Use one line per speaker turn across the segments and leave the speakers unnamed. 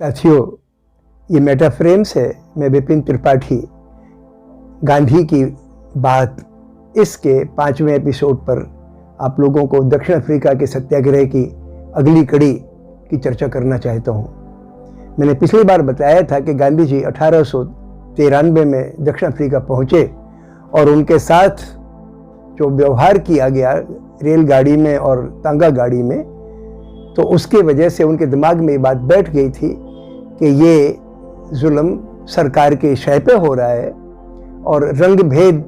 साथियों, ये मेटाफ्रेम्स है। मैं विपिन त्रिपाठी गांधी की बात इसके 5वें एपिसोड पर आप लोगों को दक्षिण अफ्रीका के सत्याग्रह की अगली कड़ी की चर्चा करना चाहता हूँ। मैंने पिछली बार बताया था कि गांधी जी 1893 में दक्षिण अफ्रीका पहुँचे और उनके साथ जो व्यवहार किया गया रेलगाड़ी में और तांगा गाड़ी में, तो उसकी वजह से उनके दिमाग में ये बात बैठ गई थी कि ये जुल्म सरकार के शय पे हो रहा है और रंग भेद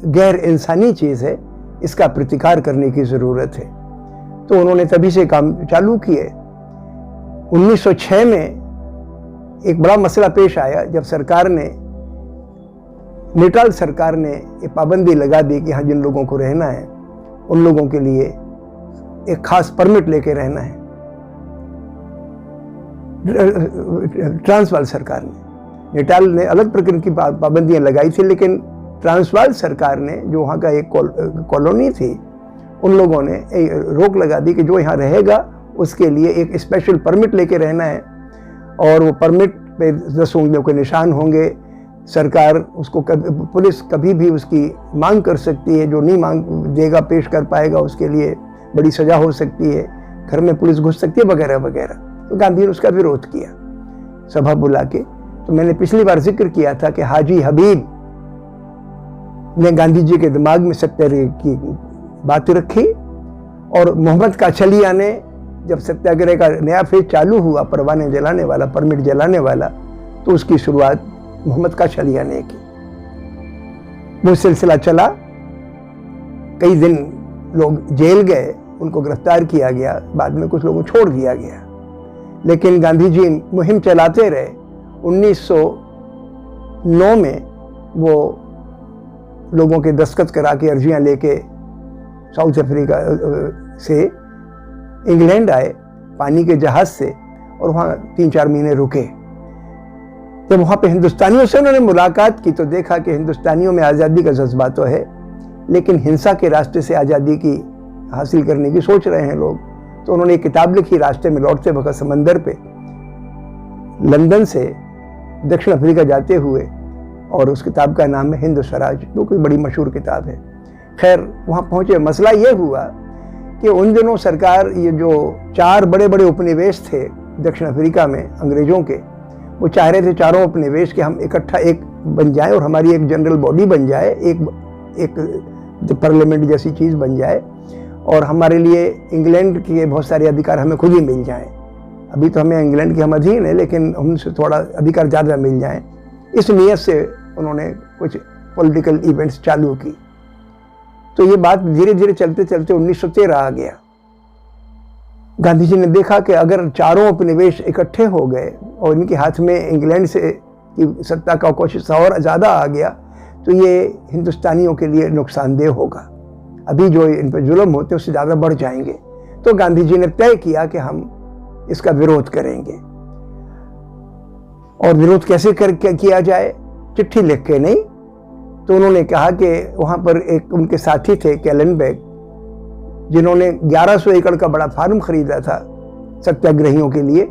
गैर इंसानी चीज़ है, इसका प्रतिकार करने की ज़रूरत है। तो उन्होंने तभी से काम चालू किए। 1906 में एक बड़ा मसला पेश आया जब सरकार ने, नेटाल सरकार ने ये पाबंदी लगा दी कि यहाँ जिन लोगों को रहना है उन लोगों के लिए एक खास परमिट लेके रहना है। ट्रांसवाल सरकार ने, नेटाल ने अलग प्रकार की पाबंदियां लगाई थी, लेकिन ट्रांसवाल सरकार ने, जो वहाँ का एक कॉलोनी थी, उन लोगों ने रोक लगा दी कि जो यहाँ रहेगा उसके लिए एक स्पेशल परमिट लेके रहना है और वो परमिट पे 10 उंगलियों के निशान होंगे। सरकार उसको पुलिस कभी भी उसकी मांग कर सकती है, जो नहीं मांग देगा पेश कर पाएगा उसके लिए बड़ी सज़ा हो सकती है, घर में पुलिस घुस सकती है वगैरह वगैरह। तो गांधी ने उसका विरोध किया सभा बुला के। तो मैंने पिछली बार जिक्र किया था कि हाजी हबीब ने गांधी जी के दिमाग में सत्याग्रह की बात रखी और मोहम्मद काचलिया ने जब सत्याग्रह का नया फेज चालू हुआ, परवाने जलाने वाला, परमिट जलाने वाला, तो उसकी शुरुआत मोहम्मद काचलिया ने की। वो सिलसिला चला, कई दिन लोग जेल गए, उनको गिरफ्तार किया गया, बाद में कुछ लोगों को छोड़ दिया गया, लेकिन गांधी जी मुहिम चलाते रहे। 1909 में वो लोगों के दस्तखत करा के अर्जियां लेके साउथ अफ्रीका से इंग्लैंड आए पानी के जहाज से और वहाँ 3-4 महीने रुके। जब वहाँ पे हिंदुस्तानियों से उन्होंने मुलाकात की तो देखा कि हिंदुस्तानियों में आज़ादी का जज्बा तो है, लेकिन हिंसा के रास्ते से आज़ादी की हासिल करने की सोच रहे हैं लोग। तो उन्होंने एक किताब लिखी रास्ते में लौटते वक्त समंदर पे, लंदन से दक्षिण अफ्रीका जाते हुए, और उस किताब का नाम है हिंद स्वराज, जो कोई बड़ी मशहूर किताब है। खैर, वहाँ पहुँचे, मसला ये हुआ कि उन दिनों सरकार, ये जो 4 बड़े बड़े उपनिवेश थे दक्षिण अफ्रीका में अंग्रेज़ों के, वो चाह रहे थे चारों उपनिवेश के हम इकट्ठा एक बन जाए और हमारी एक जनरल बॉडी बन जाए, एक पार्लियामेंट जैसी चीज़ बन जाए और हमारे लिए इंग्लैंड के बहुत सारे अधिकार हमें खुद ही मिल जाएं। अभी तो हमें इंग्लैंड के हम अधीन है, लेकिन हमसे थोड़ा अधिकार ज़्यादा मिल जाएं। इस नीयत से उन्होंने कुछ पॉलिटिकल इवेंट्स चालू की। तो ये बात धीरे धीरे चलते चलते 1913 आ गया। गांधी जी ने देखा कि अगर चारों उपनिवेश इकट्ठे हो गए और इनके हाथ में इंग्लैंड से की सत्ता का कोशिश और ज़्यादा आ गया तो ये हिंदुस्तानियों के लिए नुकसानदेह होगा, अभी जो इन पर जुल्म होते उससे ज़्यादा बढ़ जाएंगे। तो गांधी जी ने तय किया कि हम इसका विरोध करेंगे। और विरोध कैसे किया जाए? चिट्ठी लिख के नहीं। तो उन्होंने कहा कि वहाँ पर एक उनके साथी थे कैलनबर्ग, जिन्होंने 1100 एकड़ का बड़ा फार्म खरीदा था सत्याग्रहियों के लिए,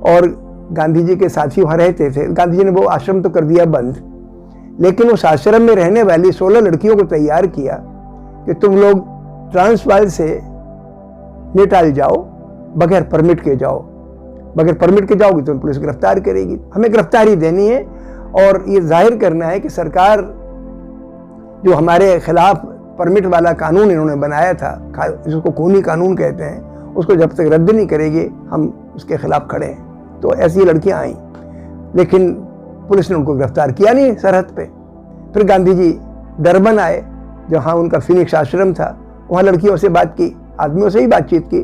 और गांधी जी के साथी वहाँ रहते थे। गांधी जी ने वो आश्रम तो कर दिया बंद, लेकिन उस आश्रम में रहने वाली 16 लड़कियों को तैयार किया कि तुम लोग ट्रांसवाल से नेटाल जाओ, बगैर परमिट के जाओ। बगैर परमिट के जाओगी तो पुलिस गिरफ्तार करेगी, हमें गिरफ्तारी देनी है और ये जाहिर करना है कि सरकार जो हमारे खिलाफ परमिट वाला कानून इन्होंने बनाया था, जिसको खूनी कानून कहते हैं, उसको जब तक रद्द नहीं करेगी हम उसके खिलाफ खड़े हैं। तो ऐसी लड़कियां आईं, लेकिन पुलिस ने उनको गिरफ्तार किया नहीं सरहद पे। फिर गांधी जी डरबन आए, जहाँ उनका फिनिक्स आश्रम था, वहाँ लड़कियों से बात की, आदमियों से ही बातचीत की,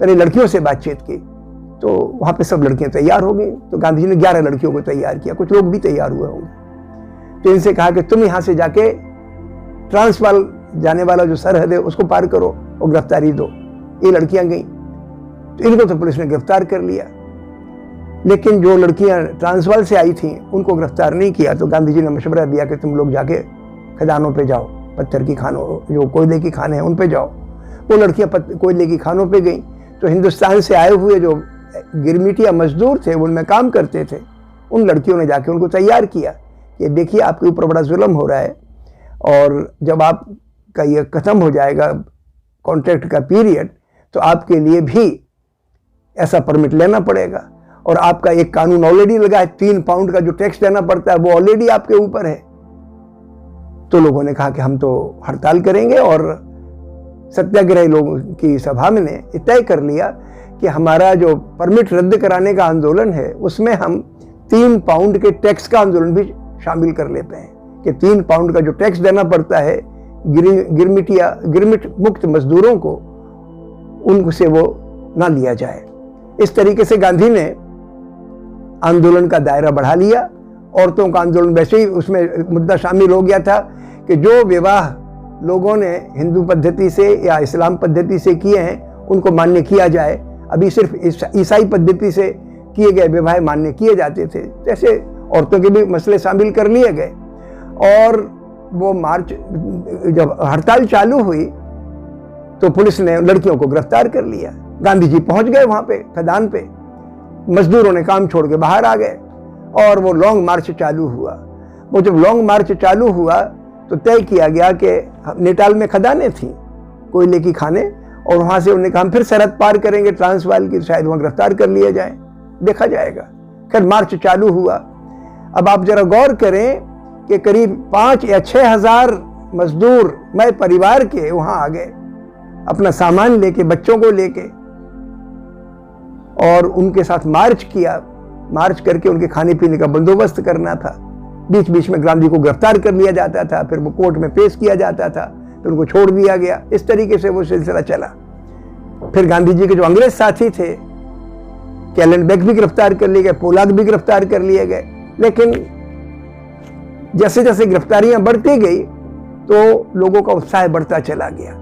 पहले लड़कियों से बातचीत की। तो वहाँ पे सब लड़कियाँ तैयार हो गई। तो गांधी जी ने 11 लड़कियों को तैयार किया, कुछ लोग भी तैयार हुए होंगे। तो इनसे कहा कि तुम यहाँ से जाके ट्रांसवाल जाने वाला जो सरहद है उसको पार करो और गिरफ्तारी दो। ये लड़कियाँ गईं, तो इनको तो पुलिस ने गिरफ्तार कर लिया, लेकिन जो लड़कियाँ ट्रांसवाल से आई थीं उनको गिरफ्तार नहीं किया। तो गांधी जी ने मशवरा दिया कि तुम लोग जाके खदानों पे जाओ, पत्थर की खानों, जो कोयले की खाने हैं उन पे जाओ। वो लड़कियाँ कोयले की खानों पे गईं। तो हिंदुस्तान से आए हुए जो गिरमिटिया मजदूर थे, उनमें काम करते थे, उन लड़कियों ने जाके उनको तैयार किया कि देखिए आपके ऊपर बड़ा जुल्म हो रहा है, और जब आपका ये ख़त्म हो जाएगा कॉन्ट्रैक्ट का पीरियड, तो आपके लिए भी ऐसा परमिट लेना पड़ेगा, और आपका एक कानून ऑलरेडी लगा है, 3 पाउंड का जो टैक्स देना पड़ता है वो ऑलरेडी आपके ऊपर है। तो लोगों ने कहा कि हम तो हड़ताल करेंगे, और सत्याग्रही लोगों की सभा में ने तय कर लिया कि हमारा जो परमिट रद्द कराने का आंदोलन है उसमें हम 3 पाउंड के टैक्स का आंदोलन भी शामिल कर लेते हैं, कि 3 पाउंड का जो टैक्स देना पड़ता है गिरमिट मुक्त मजदूरों को, उनसे वो ना लिया जाए। इस तरीके से गांधी ने आंदोलन का दायरा बढ़ा लिया। औरतों का आंदोलन वैसे ही उसमें मुद्दा शामिल हो गया था कि जो विवाह लोगों ने हिंदू पद्धति से या इस्लाम पद्धति से किए हैं उनको मान्य किया जाए। अभी सिर्फ ईसाई पद्धति से किए गए विवाह मान्य किए जाते थे, जैसे औरतों के भी मसले शामिल कर लिए गए। और वो मार्च, जब हड़ताल चालू हुई तो पुलिस ने लड़कियों को गिरफ्तार कर लिया। गांधी जी पहुंच गए वहां पे खदान पे, मजदूरों ने काम छोड़ के बाहर आ गए, और वो लॉन्ग मार्च चालू हुआ। वो जब लॉन्ग मार्च चालू हुआ तो तय किया गया कि नेटाल में खदानें थी कोयले की खाने, और वहां से उन्होंने कहा हम फिर सरहद पार करेंगे ट्रांसवाल की, शायद वहां गिरफ्तार कर लिए जाए, देखा जाएगा। खैर मार्च चालू हुआ। अब आप जरा गौर करें कि करीब 5 या 6 हजार मजदूर मैं परिवार के वहां आ गए, अपना सामान लेके, बच्चों को लेके, और उनके साथ मार्च किया। मार्च करके उनके खाने पीने का बंदोबस्त करना था। बीच बीच में गांधी को गिरफ्तार कर लिया जाता था, फिर वो कोर्ट में पेश किया जाता था, फिर उनको छोड़ दिया गया। इस तरीके से वो सिलसिला चला। फिर गांधी जी के जो अंग्रेज साथी थे, कैलेंडबेक भी गिरफ्तार कर लिए गए, पोलार्ड भी गिरफ्तार कर लिए गए। लेकिन जैसे जैसे गिरफ्तारियां बढ़ती गई तो लोगों का उत्साह बढ़ता चला गया।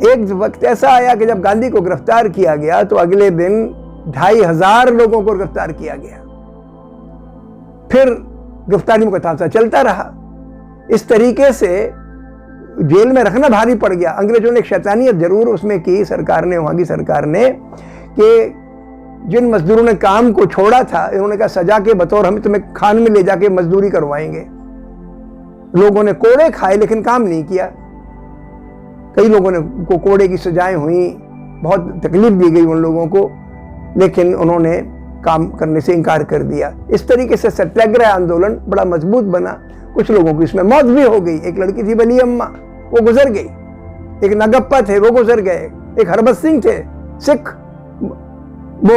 एक वक्त ऐसा आया कि जब गांधी को गिरफ्तार किया गया तो अगले दिन 2500 लोगों को गिरफ्तार किया गया। फिर गिरफ्तारियों का तांता चलता रहा। इस तरीके से जेल में रखना भारी पड़ गया। अंग्रेजों ने एक शैतानियत जरूर उसमें की, सरकार ने, वहां की सरकार ने, कि जिन मजदूरों ने काम को छोड़ा था, इन्होंने कहा सजा के बतौर हम तुम्हें खान में ले जाके मजदूरी करवाएंगे। लोगों ने कोड़े खाए लेकिन काम नहीं किया। कई लोगों ने को कोड़े की सजाएं हुई, बहुत तकलीफ दी गई उन लोगों को, लेकिन उन्होंने काम करने से इनकार कर दिया। इस तरीके से सत्याग्रह आंदोलन बड़ा मजबूत बना। कुछ लोगों की इसमें मौत भी हो गई। एक लड़की थी बली अम्मा, वो गुजर गई। एक नगप्पा थे, वो गुजर गए। एक हरबत सिंह थे सिख, वो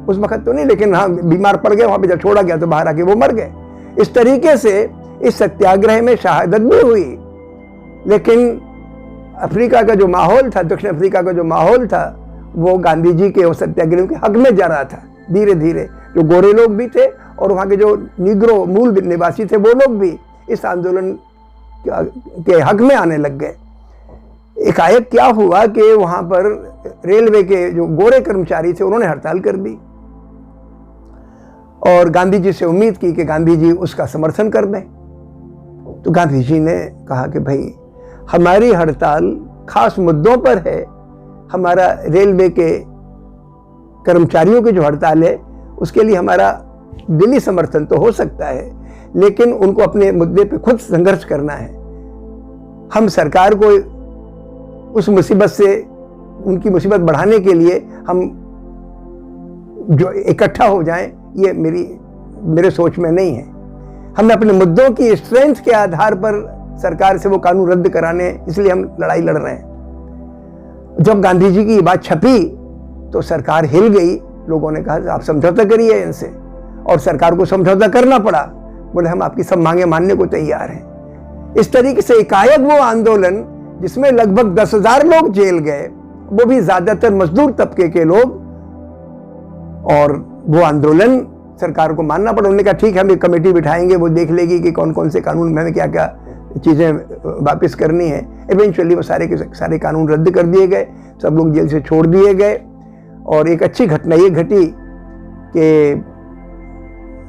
उस वक्त तो नहीं, लेकिन हाँ बीमार पड़ गए, वहां पे जब छोड़ा गया तो बाहर आके वो मर गए। इस तरीके से इस सत्याग्रह में शहादत भी हुई, लेकिन अफ्रीका का जो माहौल था, दक्षिण अफ्रीका का जो माहौल था, वो गांधी जी के सत्याग्रह के हक में जा रहा था। धीरे धीरे जो गोरे लोग भी थे और वहाँ के जो निग्रो मूल निवासी थे, वो लोग भी इस आंदोलन के हक में आने लग गए। एकाएक क्या हुआ कि वहाँ पर रेलवे के जो गोरे कर्मचारी थे, उन्होंने हड़ताल कर दी और गांधी जी से उम्मीद की कि गांधी जी उसका समर्थन कर दें। तो गांधी जी ने कहा कि भाई हमारी हड़ताल खास मुद्दों पर है। हमारा रेलवे के कर्मचारियों की जो हड़ताल है उसके लिए हमारा दिली समर्थन तो हो सकता है, लेकिन उनको अपने मुद्दे पे खुद संघर्ष करना है। हम सरकार को उस मुसीबत से, उनकी मुसीबत बढ़ाने के लिए हम जो इकट्ठा हो जाएं, ये मेरे सोच में नहीं है। हम अपने मुद्दों की स्ट्रेंथ के आधार पर सरकार से वो कानून रद्द कराने, इसलिए हम लड़ाई लड़ रहे हैं। जब गांधी जी की ये बात छपी तो सरकार हिल गई। लोगों ने कहा आप समझौता करिए इनसे, और सरकार को समझौता करना पड़ा। बोले हम आपकी सब मांगे मानने को तैयार हैं। इस तरीके से एकाएक वो आंदोलन, जिसमें लगभग 10,000 लोग जेल गए, वो भी ज्यादातर मजदूर तबके के लोग, और वो आंदोलन सरकार को मानना पड़ा। उन्होंने कहा ठीक है, हम एक कमेटी बिठाएंगे, वो देख लेगी कि कौन कौन से कानून में हमें क्या क्या चीजें वापस करनी है। इवेंचुअली वो सारे के सारे कानून रद्द कर दिए गए, सब लोग जेल से छोड़ दिए गए। और एक अच्छी घटना ये घटी कि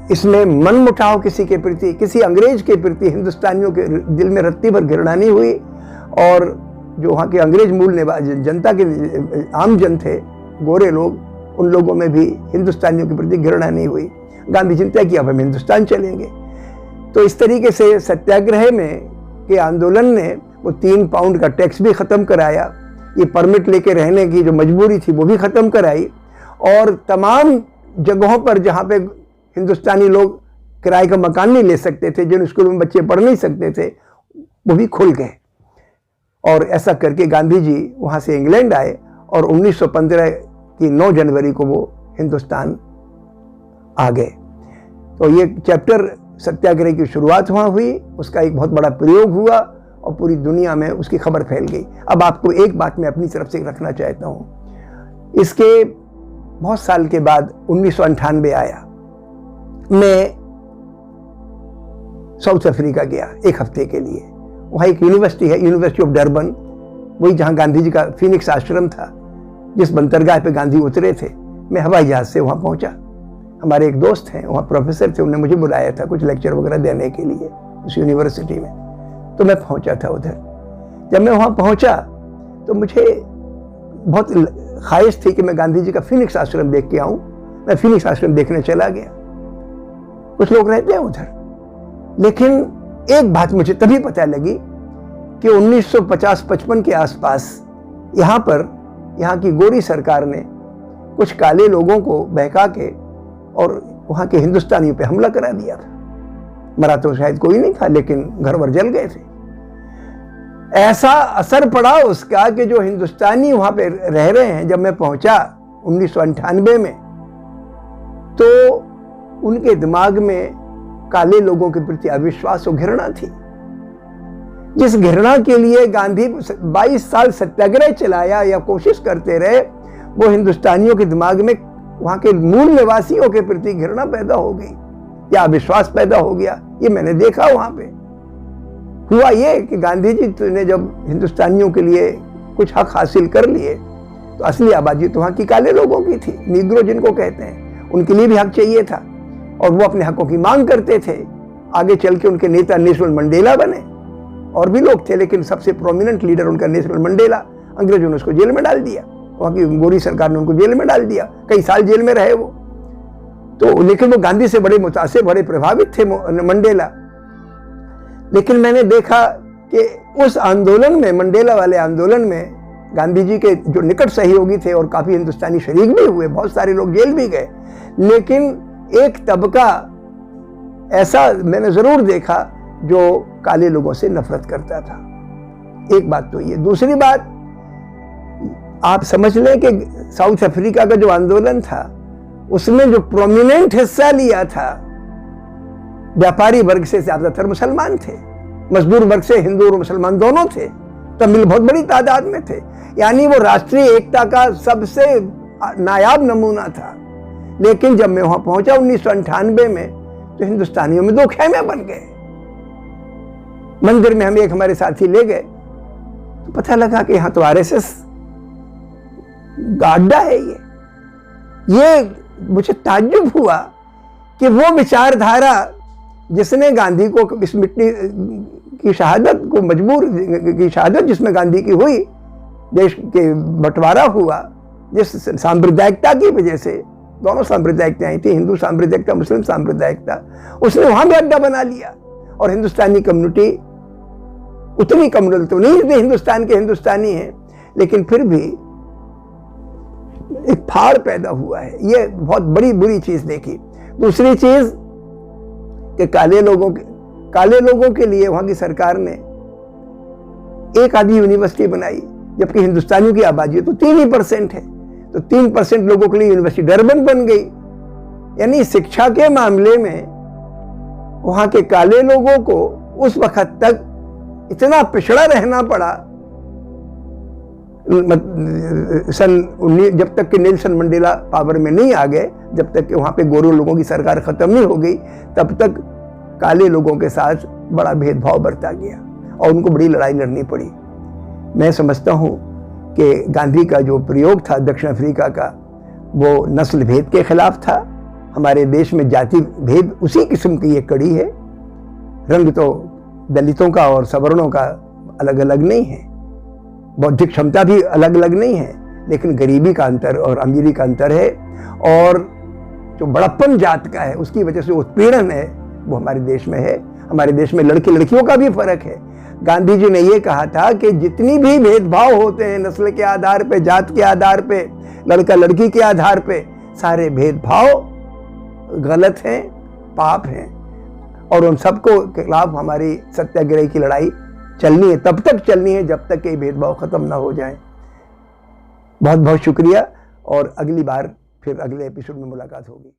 इसमें मनमुटाव किसी के प्रति, किसी अंग्रेज के प्रति हिंदुस्तानियों के दिल में रत्ती भर घृणा नहीं हुई। और जो वहाँ के अंग्रेज मूल निवासी जनता के आम जन थे, गोरे लोग, उन लोगों में भी हिंदुस्तानियों के प्रति घृणा नहीं हुई। गांधी जी ने तय किया अब हम हिंदुस्तान चलेंगे। तो इस तरीके से सत्याग्रह में के आंदोलन ने वो 3 पाउंड का टैक्स भी ख़त्म कराया, ये परमिट लेके रहने की जो मजबूरी थी वो भी ख़त्म कराई, और तमाम जगहों पर जहाँ पे हिंदुस्तानी लोग किराए का मकान नहीं ले सकते थे, जिन स्कूलों में बच्चे पढ़ नहीं सकते थे, वो भी खुल गए। और ऐसा करके गांधी जी वहाँ से इंग्लैंड आए और 1915 की 9 जनवरी को वो हिंदुस्तान आ गए। तो ये चैप्टर सत्याग्रह की शुरुआत वहाँ हुई, उसका एक बहुत बड़ा प्रयोग हुआ और पूरी दुनिया में उसकी खबर फैल गई। अब आपको एक बात मैं अपनी तरफ से रखना चाहता हूँ। इसके बहुत साल के बाद 1998 आया, मैं साउथ अफ्रीका गया 1 हफ्ते के लिए। वहाँ एक यूनिवर्सिटी है, यूनिवर्सिटी ऑफ डरबन, वही जहाँ गांधी जी का फीनिक्स आश्रम था, जिस बंदरगाह पे गांधी उतरे थे। मैं हवाई जहाज से वहाँ पहुँचा। हमारे एक दोस्त हैं वहाँ प्रोफेसर थे, उन्होंने मुझे बुलाया था कुछ लेक्चर वगैरह देने के लिए उस यूनिवर्सिटी में। तो मैं पहुँचा था उधर। जब मैं वहाँ पहुँचा तो मुझे बहुत ख्वाहिश थी कि मैं गांधी जी का फीनिक्स आश्रम देख के आऊँ। मैं फीनिक्स आश्रम देखने चला गया। कुछ लोग रहते हैं उधर, लेकिन एक बात मुझे तभी पता लगी कि 1950-55 के आसपास यहाँ पर यहाँ की गोरी सरकार ने कुछ काले लोगों को बहका के और वहाँ के हिंदुस्तानियों पे हमला करा दिया था। मरा तो शायद कोई नहीं था, लेकिन घर भर जल गए थे। ऐसा असर पड़ा उसका कि जो हिंदुस्तानी वहाँ पे रह रहे हैं, जब मैं पहुँचा 1998 में, तो उनके दिमाग में काले लोगों के प्रति अविश्वास और घृणा थी। जिस घृणा के लिए गांधी 22 साल सत्याग्रह चलाया या कोशिश करते रहे, वो हिंदुस्तानियों के दिमाग में वहां के मूल निवासियों के प्रति घृणा पैदा हो गई या अविश्वास पैदा हो गया। ये मैंने देखा वहां पे। हुआ ये कि गांधी जी ने जब हिंदुस्तानियों के लिए कुछ हक हासिल कर लिए, तो असली आबादी तो वहां की काले लोगों की थी, निग्रो जिनको कहते हैं। उनके लिए भी हक चाहिए था और वो अपने हकों की मांग करते थे। आगे चल के उनके नेता नेल्सन मंडेला बने, और भी लोग थे, लेकिन सबसे प्रोमिनेंट लीडर उनका नेल्सन मंडेला। अंग्रेजों ने उसको जेल में डाल दिया, वहाँ की गोरी सरकार ने उनको जेल में डाल दिया, कई साल जेल में रहे वो। तो लेकिन वो गांधी से बड़े मुतासिर, बड़े प्रभावित थे मंडेला। लेकिन मैंने देखा कि उस आंदोलन में, मंडेला वाले आंदोलन में, गांधी जी के जो निकट सहयोगी थे और काफी हिंदुस्तानी शरीक भी हुए, बहुत सारे लोग जेल भी गए, लेकिन एक तबका ऐसा मैंने जरूर देखा जो काले लोगों से नफरत करता था। एक बात तो ये। दूसरी बात, आप समझ लें कि साउथ अफ्रीका का जो आंदोलन था, उसमें जो प्रोमिनेंट हिस्सा लिया था, व्यापारी वर्ग से ज्यादातर मुसलमान थे, मजदूर वर्ग से हिंदू और मुसलमान दोनों थे, तमिल बहुत बड़ी तादाद में थे। यानी वो राष्ट्रीय एकता का सबसे नायाब नमूना था। लेकिन जब मैं वहां पहुंचा 1998 में, तो हिंदुस्तानियों में 2 खेमे बन गए। मंदिर में हम एक हमारे साथी ले गए, तो पता लगा कि यहां तो आरएसएस गाड्डा है। ये मुझे ताज्जुब हुआ कि वो विचारधारा जिसने गांधी को इस मिट्टी की शहादत को मजबूर की शहादत जिसमें गांधी की हुई, देश के बंटवारा हुआ, जिस सांप्रदायिकता की वजह से, दोनों सांप्रदायिकताएं थी, हिंदू सांप्रदायिकता, मुस्लिम सांप्रदायिकता, उसने वहां भी अड्डा बना लिया। और हिंदुस्तानी कम्युनिटी उतनी कम्युनिटी तो नहीं जितने हिंदुस्तान के हिंदुस्तानी हैं, लेकिन फिर भी एक फाड़ पैदा हुआ है। ये बहुत बड़ी बुरी चीज देखी। दूसरी चीज कि काले लोगों के लिए वहां की सरकार ने एक आधी यूनिवर्सिटी बनाई, जबकि हिंदुस्तानियों की आबादी तो 3% है। तो 3% लोगों के लिए यूनिवर्सिटी डरबन बन गई। यानी शिक्षा के मामले में वहां के काले लोगों को उस वक्त तक इतना पिछड़ा रहना पड़ा, जब तक कि नेल्सन मंडेला पावर में नहीं आ गए, जब तक कि वहां पे गोरे लोगों की सरकार खत्म नहीं हो गई, तब तक काले लोगों के साथ बड़ा भेदभाव बरता गया और उनको बड़ी लड़ाई लड़नी पड़ी। मैं समझता हूं कि गांधी का जो प्रयोग था दक्षिण अफ्रीका का, वो नस्ल भेद के खिलाफ था। हमारे देश में जाति भेद उसी किस्म की एक कड़ी है। रंग तो दलितों का और सवर्णों का अलग अलग नहीं है, बौद्धिक क्षमता भी अलग अलग नहीं है, लेकिन गरीबी का अंतर और अमीरी का अंतर है, और जो बड़प्पन जात का है उसकी वजह से उत्पीड़न है वो हमारे देश में है। हमारे देश में लड़के लड़कियों का भी फर्क है। गांधी जी ने ये कहा था कि जितनी भी भेदभाव होते हैं नस्ल के आधार पे, जात के आधार पे, लड़का लड़की के आधार पे, सारे भेदभाव गलत हैं, पाप हैं, और उन सबको खिलाफ हमारी सत्याग्रह की लड़ाई चलनी है, तब तक चलनी है जब तक कि भेदभाव खत्म ना हो जाए। बहुत बहुत शुक्रिया, और अगली बार फिर अगले एपिसोड में मुलाकात होगी।